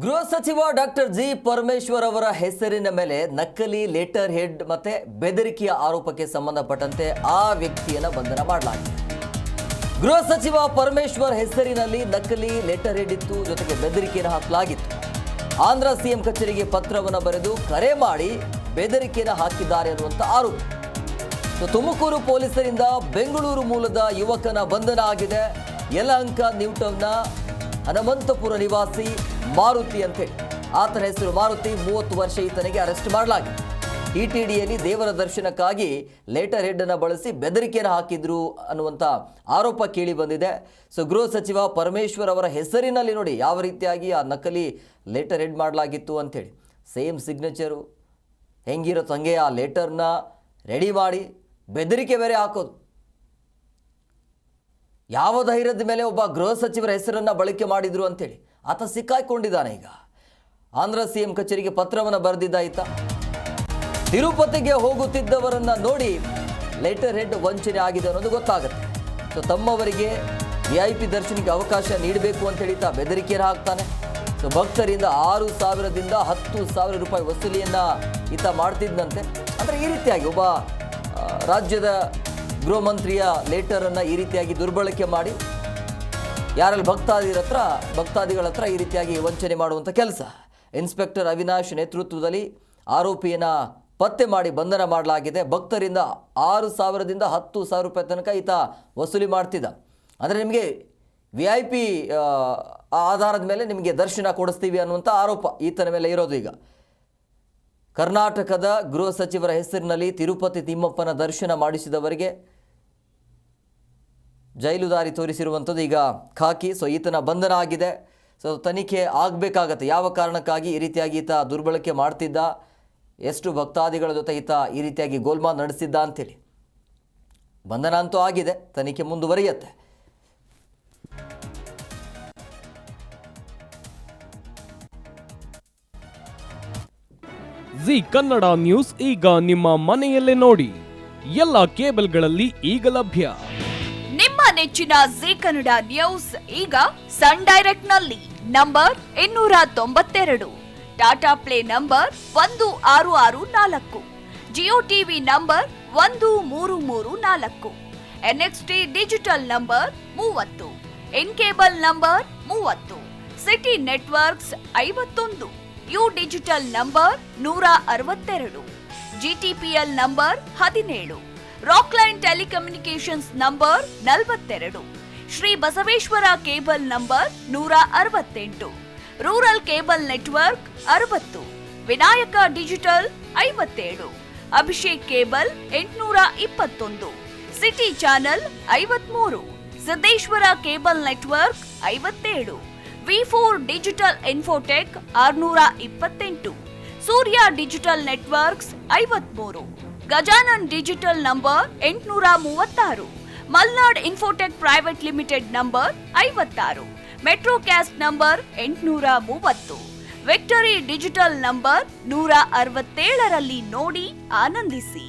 ಗೃಹ ಸಚಿವ doctor G Parameshwar ಅವರ ಹೆಸರಿನ ಮೇಲೆ ನಕಲಿ ಲೆಟರ್ ಹೆಡ್ ಮತ್ತೆ ಬೆದರಿಕೆಯ ಆರೋಪಕ್ಕೆ ಸಂಬಂಧಪಟ್ಟಂತೆ ಆ ವ್ಯಕ್ತಿಯನ್ನು ಬಂಧನ ಮಾಡಲಾಗಿದೆ. ಗೃಹ ಸಚಿವ ಪರಮೇಶ್ವರ್ ಹೆಸರಿನಲ್ಲಿ ನಕಲಿ ಲೆಟರ್ ಹೆಡ್ ಇತ್ತು, ಜೊತೆಗೆ ಬೆದರಿಕೆಯನ್ನು ಹಾಕಲಾಗಿತ್ತು. ಆಂಧ್ರ ಸಿಎಂ ಕಚೇರಿಗೆ ಪತ್ರವನ್ನು ಬರೆದು ಕರೆ ಮಾಡಿ ಬೆದರಿಕೆಯನ್ನು ಹಾಕಿದ್ದಾರೆ ಅನ್ನುವಂಥ ಆರೋಪ. ತುಮಕೂರು ಪೊಲೀಸರಿಂದ ಬೆಂಗಳೂರು ಮೂಲದ ಯುವಕನ ಬಂಧನ ಆಗಿದೆ. ಯಲಹಂಕ ನ್ಯೂಟೌನ್ನ ಹನುಮಂತಪುರ ನಿವಾಸಿ ಮಾರುತಿ ಅಂತೇಳಿ ಆತನ ಹೆಸರು ಮಾರುತಿ, 30 ವರ್ಷ. ಈತನಿಗೆ ಅರೆಸ್ಟ್ ಮಾಡಲಾಗಿದೆ. ಟಿಟಿಡಿಯಲ್ಲಿ ದೇವರ ದರ್ಶನಕ್ಕಾಗಿ ಲೆಟರ್ ಹೆಡ್ ಅನ್ನು ಬಳಸಿ ಬೆದರಿಕೆಯನ್ನು ಹಾಕಿದ್ರು ಅನ್ನುವಂಥ ಆರೋಪ ಕೇಳಿ ಬಂದಿದೆ. ಗೃಹ ಸಚಿವ ಪರಮೇಶ್ವರ್ ಅವರ ಹೆಸರಿನಲ್ಲಿ ನೋಡಿ ಯಾವ ರೀತಿಯಾಗಿ ಆ ನಕಲಿ ಲೆಟರ್ ಹೆಡ್ ಮಾಡಲಾಗಿತ್ತು ಅಂಥೇಳಿ. ಸೇಮ್ ಸಿಗ್ನೇಚರು ಹೆಂಗಿರೋ ಹಂಗೆ ಆ ಲೆಟರ್ನ ರೆಡಿ ಮಾಡಿ ಬೆದರಿಕೆ ಬೇರೆ ಹಾಕೋದು. ಯಾವ ಧೈರ್ಯದ ಮೇಲೆ ಒಬ್ಬ ಗೃಹ ಸಚಿವರ ಹೆಸರನ್ನು ಬಳಕೆ ಮಾಡಿದ್ರು ಅಂತೇಳಿ ಆತ ಸಿಕ್ಕಾಕೊಂಡಿದ್ದಾನೆ. ಈಗ ಆಂಧ್ರ ಸಿಎಂ ಕಚೇರಿಗೆ ಪತ್ರವನ್ನು ಬರೆದಿದ್ದ ಈತ ತಿರುಪತಿಗೆ ಹೋಗುತ್ತಿದ್ದವರನ್ನ ನೋಡಿ ಲೆಟರ್ ಹೆಡ್ ವಂಚನೆ ಆಗಿದೆ ಅನ್ನೋದು ಗೊತ್ತಾಗುತ್ತೆ. ತಮ್ಮವರಿಗೆ VIP ದರ್ಶನಕ್ಕೆ ಅವಕಾಶ ನೀಡಬೇಕು ಅಂತೇಳಿ ಈತ ಬೆದರಿಕೆಯನ್ನು ಹಾಕ್ತಾನೆ. ಭಕ್ತರಿಂದ 6,000ದಿಂದ 10,000 ರೂಪಾಯಿ ವಸೂಲಿಯನ್ನು ಈತ ಮಾಡ್ತಿದ್ದಂತೆ. ಅಂದರೆ ಈ ರೀತಿಯಾಗಿ ಒಬ್ಬ ರಾಜ್ಯದ ಗೃಹ ಮಂತ್ರಿಯ ಲೆಟರನ್ನು ಈ ರೀತಿಯಾಗಿ ದುರ್ಬಳಕೆ ಮಾಡಿ ಯಾರಲ್ಲಿ ಭಕ್ತಾದಿಗಳ ಹತ್ರ ಈ ರೀತಿಯಾಗಿ ವಂಚನೆ ಮಾಡುವಂಥ ಕೆಲಸ. ಇನ್ಸ್ಪೆಕ್ಟರ್ ಅವಿನಾಶ್ ನೇತೃತ್ವದಲ್ಲಿ ಆರೋಪಿಯನ್ನು ಪತ್ತೆ ಮಾಡಿ ಬಂಧನ ಮಾಡಲಾಗಿದೆ. ಭಕ್ತರಿಂದ 6,000ದಿಂದ 10,000 ರೂಪಾಯಿ ತನಕ ಈತ ವಸೂಲಿ ಮಾಡ್ತಿದ್ದ. ಅಂದರೆ ನಿಮಗೆ VIP ಆಧಾರದ ಮೇಲೆ ನಿಮಗೆ ದರ್ಶನ ಕೊಡಿಸ್ತೀವಿ ಅನ್ನುವಂಥ ಆರೋಪ ಈತನ ಮೇಲೆ ಇರೋದು. ಈಗ ಕರ್ನಾಟಕದ ಗೃಹ ಸಚಿವರ ಹೆಸರಿನಲ್ಲಿ ತಿರುಪತಿ ತಿಮ್ಮಪ್ಪನ ದರ್ಶನ ಮಾಡಿಸಿದವರಿಗೆ ಜೈಲು ದಾರಿ ತೋರಿಸಿರುವಂಥದ್ದು ಈಗ ಖಾಕಿ. ಈತನ ಬಂಧನ ಆಗಿದೆ. ತನಿಖೆ ಆಗಬೇಕಾಗತ್ತೆ ಯಾವ ಕಾರಣಕ್ಕಾಗಿ ಈ ರೀತಿಯಾಗಿ ಈತ ದುರ್ಬಳಕೆ ಮಾಡ್ತಿದ್ದ, ಎಷ್ಟು ಭಕ್ತಾದಿಗಳ ಜೊತೆ ಈತ ಈ ರೀತಿಯಾಗಿ ಗೋಲ್ಮಾಲ್ ನಡೆಸಿದ್ದ ಅಂಥೇಳಿ. ಬಂಧನ ಅಂತೂ ಆಗಿದೆ, ತನಿಖೆ ಮುಂದುವರಿಯುತ್ತೆ. ಜಿ ಕನ್ನಡ ನ್ಯೂಸ್ ಈಗ ನಿಮ್ಮ ಮನೆಯಲ್ಲೇ ನೋಡಿ. ಎಲ್ಲ ಕೇಬಲ್ಗಳಲ್ಲಿ ಈಗ ಲಭ್ಯ. ನಿಮ್ಮ ನೆಚ್ಚಿನ ಜಿ ಕನ್ನಡ ನ್ಯೂಸ್ ಈಗ ಸನ್ ಡೈರೆಕ್ಟ್ ನಲ್ಲಿ number 292, Tata play number 1664, Jio TV number 1334, NXT digital number 30, in cable number 30, city networks 51, U digital number 162, GTPL number 17, Rockline telecommunications number 42, Shri Basaveshwara cable number 168, rural cable network 60, Vinayaka digital 57, Abhishek cable 821, city channel 53, Siddeshwara cable network 57, V4 digital Infotech 628, Surya digital networks 53, Gajanan digital number 836, Malnad infotech private limited number 56, metro cast number 830, victory digital number 167ರಲ್ಲಿ ನೋಡಿ ಆನಂದಿಸಿ.